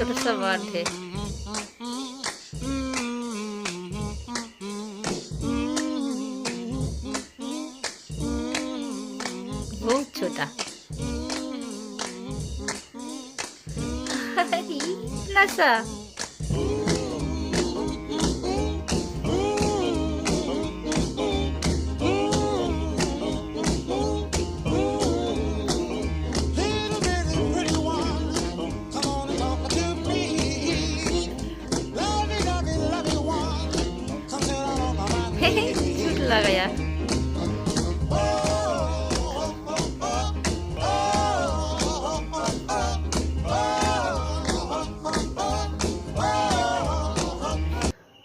छोटासा वाढ है. बहुत छोटा. इतना सा. क्यूट लगा यार.